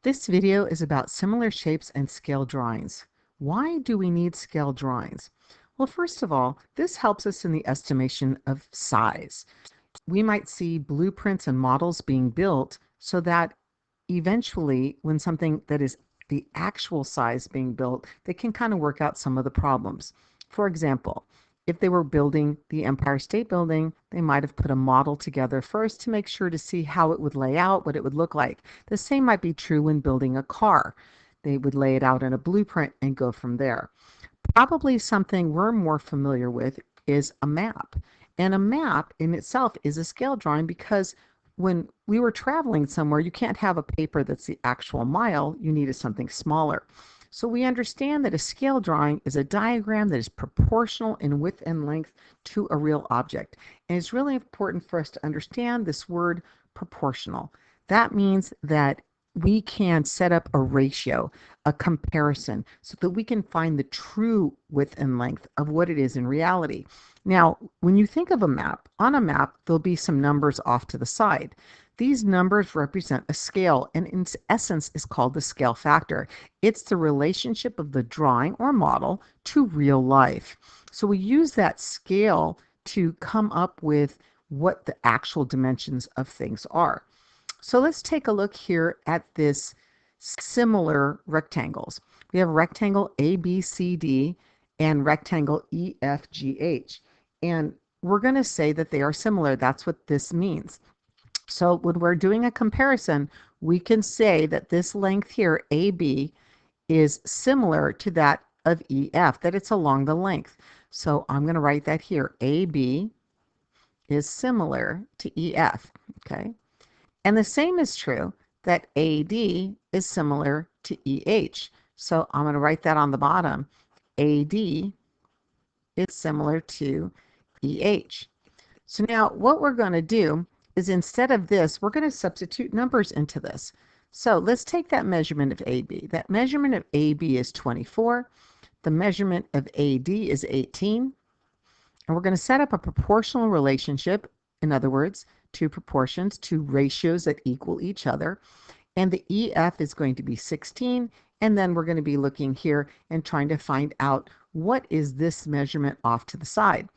This video is about similar shapes and scale drawings. Why do we need scale drawings? Well, first of all, this helps us in the estimation of size. We might see blueprints and models being built so that eventually, when something that is the actual size being built, they can kind of work out some of the problems. For example, if they were building the Empire State Building, they might have put a model together first to make sure to see how it would lay out, what it would look like. The same might be true when building a car. They would lay it out in a blueprint and go from there. Probably something we're more familiar with is a map. And a map in itself is a scale drawing because when we were traveling somewhere, you can't have a paper that's the actual mile. You needed something smaller. So we understand that a scale drawing is a diagram that is proportional in width and length to a real object. And it's really important for us to understand this word proportional. That means that we can set up a ratio, a comparison, so that we can find the true width and length of what it is in reality. Now, when you think of a map, on a map, there'll be some numbers off to the side. These numbers represent a scale, and in essence is called the scale factor. It's the relationship of the drawing or model to real life. So we use that scale to come up with what the actual dimensions of things are. So let's take a look here at this similar rectangles. We have rectangle ABCD and rectangle EFGH. And we're going to say that they are similar. That's what this means. So when we're doing a comparison, we can say that this length here, AB, is similar to that of EF, that it's along the length. So I'm going to write that here. AB is similar to EF. Okay. And the same is true that AD is similar to EH. So I'm going to write that on the bottom. AD is similar to EH. So now what we're going to do is instead of this, we're going to substitute numbers into this. So let's take that measurement of AB. That measurement of AB is 24. The measurement of AD is 18. And we're going to set up a proportional relationship. In other words, two proportions, two ratios that equal each other. And the EF is going to be 16. And then we're going to be looking here and trying to find out what is this measurement off to the side.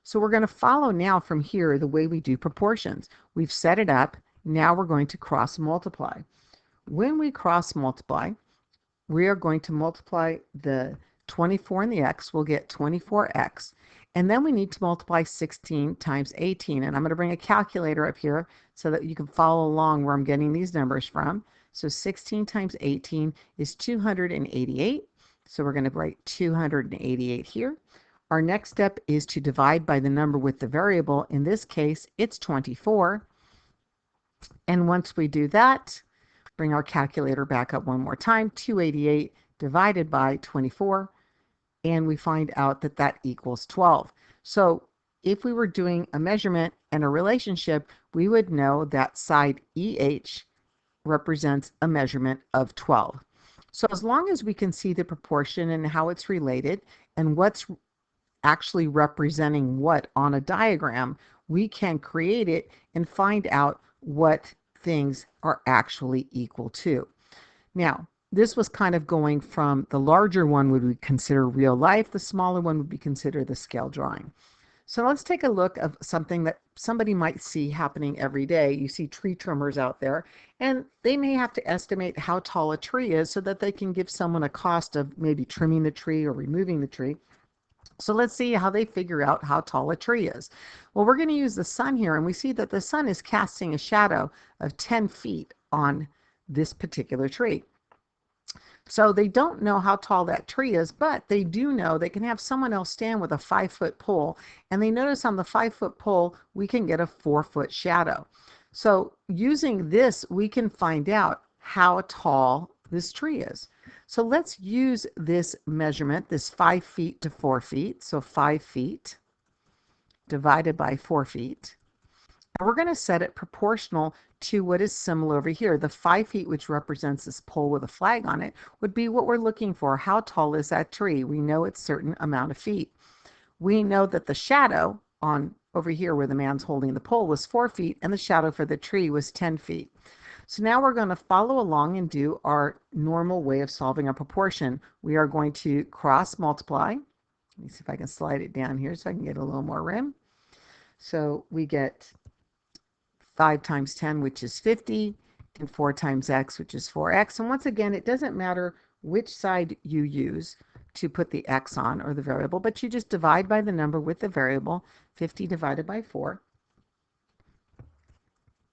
So we're going to follow now from here the way we do proportions. We've set it up. Now we're going to cross multiply. When we cross multiply, we are going to multiply the 24 and the x. We'll get 24x. And then we need to multiply 16 times 18. And I'm going to bring a calculator up here so that you can follow along where I'm getting these numbers from. So 16 times 18 is 288. So we're going to write 288 here. Our next step is to divide by the number with the variable. In this case, it's 24. And once we do that, bring our calculator back up one more time. 288 divided by 24. And we find out that that equals 12. So if we were doing a measurement and a relationship, we would know that side EH represents a measurement of 12. So as long as we can see the proportion and how it's related and what's actually representing what on a diagram, we can create it and find out what things are actually equal to. Now, this was kind of going from the larger one would be considered real life, the smaller one would be considered the scale drawing. So let's take a look of something that somebody might see happening every day. You see tree trimmers out there, and they may have to estimate how tall a tree is so that they can give someone a cost of maybe trimming the tree or removing the tree. So let's see how they figure out how tall a tree is. Well, we're going to use the sun here, and we see that the sun is casting a shadow of 10 feet on this particular tree. So they don't know how tall that tree is, but they do know they can have someone else stand with a 5-foot pole, and they notice on the 5-foot pole we can get a 4-foot shadow. So using this, we can find out how tall this tree is. So let's use this measurement, this 5 feet to 4 feet. So 5 feet divided by 4 feet. And we're going to set it proportional to what is similar over here. The 5 feet, which represents this pole with a flag on it, would be what we're looking for. How tall is that tree? We know it's a certain amount of feet. We know that the shadow on over here where the man's holding the pole was 4 feet, and the shadow for the tree was 10 feet. So now we're going to follow along and do our normal way of solving a proportion. We are going to cross multiply. Let me see if I can slide it down here so I can get a little more room. So we get 5 times 10, which is 50, and 4 times x, which is 4x. And once again, it doesn't matter which side you use to put the x on, or the variable, but you just divide by the number with the variable. 50 divided by 4.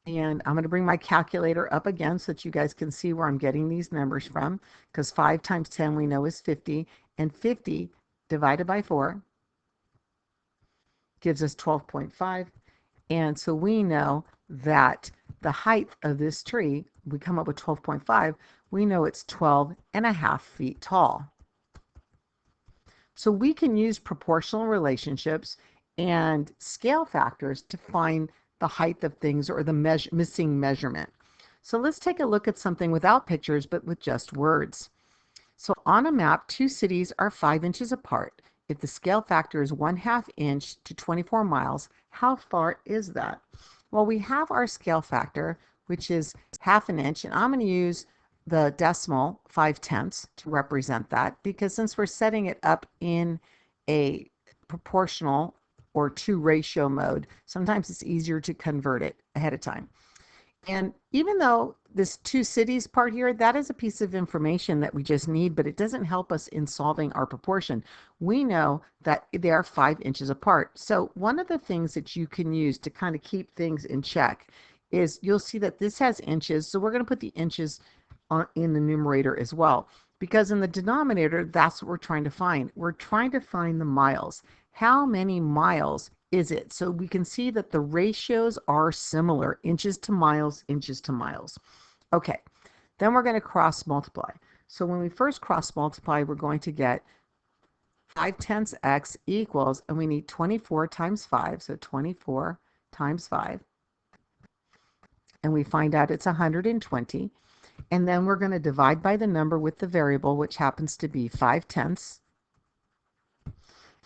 And I'm going to bring my calculator up again so that you guys can see where I'm getting these numbers from, because 5 times 10 we know is 50, and 50 divided by 4 gives us 12.5. And so we know that the height of this tree, we come up with 12.5, we know it's 12.5 feet tall. So we can use proportional relationships and scale factors to find the height of things, or the missing measurement. So let's take a look at something without pictures but with just words. So on a map, two cities are 5 inches apart. If the scale factor is 1/2 inch to 24 miles, how far is that? Well, we have our scale factor, which is 1/2 an inch, and I'm going to use the decimal 5/10 to represent that, because since we're setting it up in a proportional or to ratio mode, sometimes it's easier to convert it ahead of time. And even though this two cities part here, that is a piece of information that we just need, but it doesn't help us in solving our proportion. We know that they are 5 inches apart. So one of the things that you can use to kind of keep things in check is, you'll see that this has inches. So we're going to put the inches in the numerator as well, because in the denominator, that's what we're trying to find. We're trying to find the miles. How many miles is it? So we can see that the ratios are similar, inches to miles, inches to miles. Okay, then we're going to cross multiply. So when we first cross multiply, we're going to get 5/10 x equals, and we need 24 times 5, so 24 times 5. And we find out it's 120. And then we're going to divide by the number with the variable, which happens to be 5/10.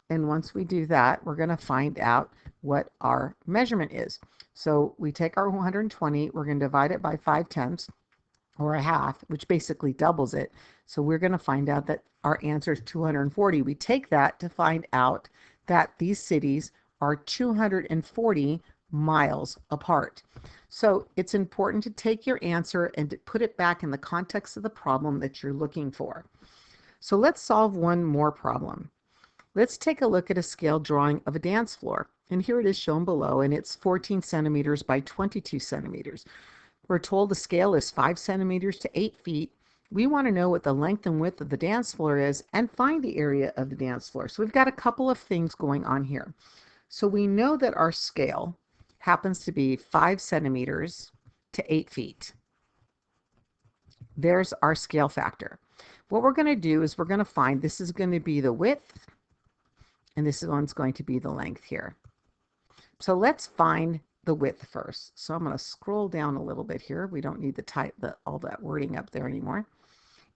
And once we do that, we're going to find out what our measurement is. So we take our 120, we're going to divide it by 5/10, or a half, which basically doubles it. So we're going to find out that our answer is 240. We take that to find out that these cities are 240 miles apart. So it's important to take your answer and to put it back in the context of the problem that you're looking for. So let's solve one more problem. Let's take a look at a scale drawing of a dance floor. And here it is shown below, and it's 14 centimeters by 22 centimeters. We're told the scale is 5 centimeters to 8 feet. We want to know what the length and width of the dance floor is and find the area of the dance floor. So we've got a couple of things going on here. So we know that our scale happens to be 5 centimeters to 8 feet. There's our scale factor. What we're going to do is we're going to find, this is going to be the width, and this one's going to be the length here. So let's find the width first. So I'm going to scroll down a little bit here. We don't need all that wording up there anymore.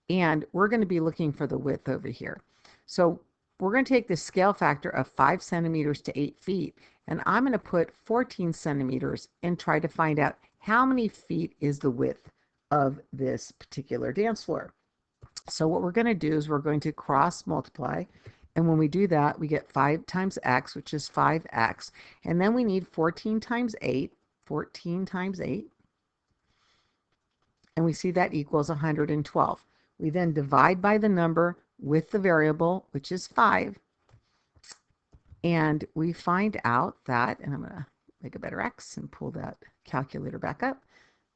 And we're going to be looking for the width over here. So we're going to take the scale factor of 5 centimeters to 8 feet, and I'm going to put 14 centimeters and try to find out how many feet is the width of this particular dance floor. So what we're going to do is we're going to cross multiply. And when we do that, we get 5 times x, which is 5x. And then we need 14 times 8, 14 times 8. And we see that equals 112. We then divide by the number with the variable, which is 5. And we find out that, and I'm going to make a better x and pull that calculator back up,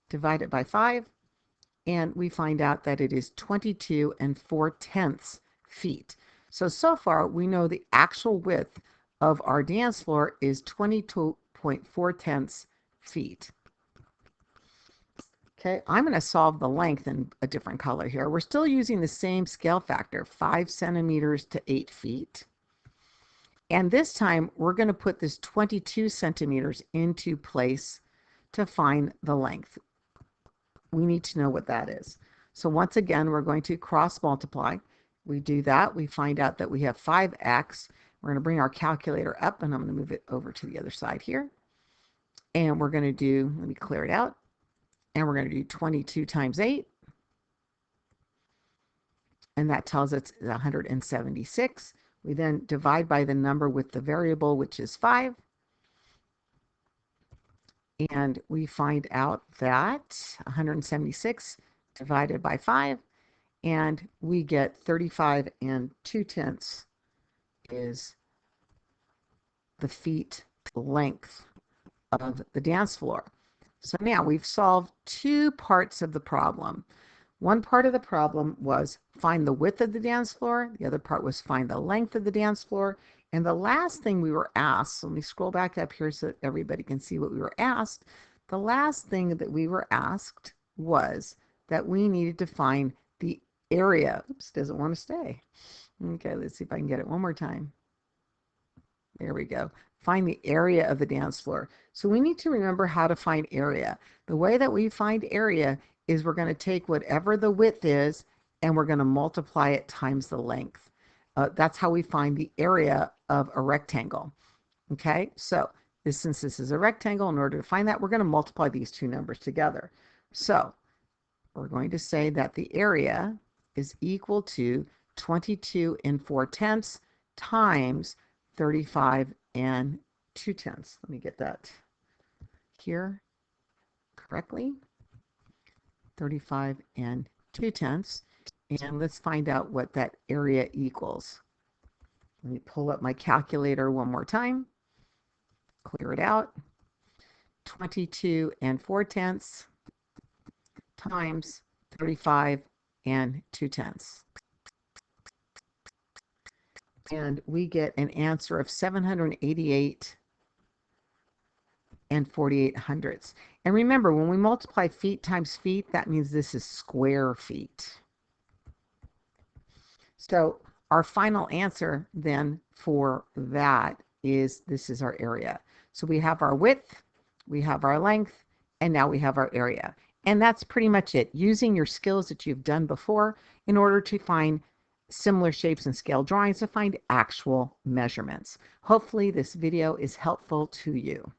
divide it by 5, and we find out that it is 22 4/10 feet. So far, we know the actual width of our dance floor is 22.4 feet. Okay, I'm going to solve the length in a different color here. We're still using the same scale factor, 5 centimeters to 8 feet. And this time, we're going to put this 22 centimeters into place to find the length. We need to know what that is. So once again, we're going to cross multiply. We do that, we find out that we have 5x. We're going to bring our calculator up, and I'm going to move it over to the other side here. And we're going to do, let me clear it out. And we're going to do 22 times 8. And that tells us 176. We then divide by the number with the variable, which is 5. And we find out that 176 divided by 5, and we get 35 and 2/10 is the feet length of the dance floor. So now we've solved two parts of the problem. One part of the problem was find the width of the dance floor. The other part was find the length of the dance floor. And the last thing we were asked, so let me scroll back up here so that everybody can see what we were asked. The last thing that we were asked was that we needed to find the area. Oops, doesn't want to stay. Okay, let's see if I can get it one more time. There we go. Find the area of the dance floor. So we need to remember how to find area. The way that we find area is we're going to take whatever the width is and we're going to multiply it times the length. That's how we find the area of a rectangle. Okay, so since this is a rectangle, in order to find that, we're going to multiply these two numbers together. So we're going to say that the area is equal to 22 and 4/10 times 35 and 2/10. Let me get that here correctly. 35 and 2/10. And let's find out what that area equals. Let me pull up my calculator one more time. Clear it out. 22 and 4/10 times 35 and 2/10. And we get an answer of 788 and 48/100. And remember, when we multiply feet times feet, that means this is square feet. So our final answer then for that is this is our area. So we have our width, we have our length, and now we have our area. And that's pretty much it. Using your skills that you've done before in order to find similar shapes and scale drawings to find actual measurements. Hopefully this video is helpful to you.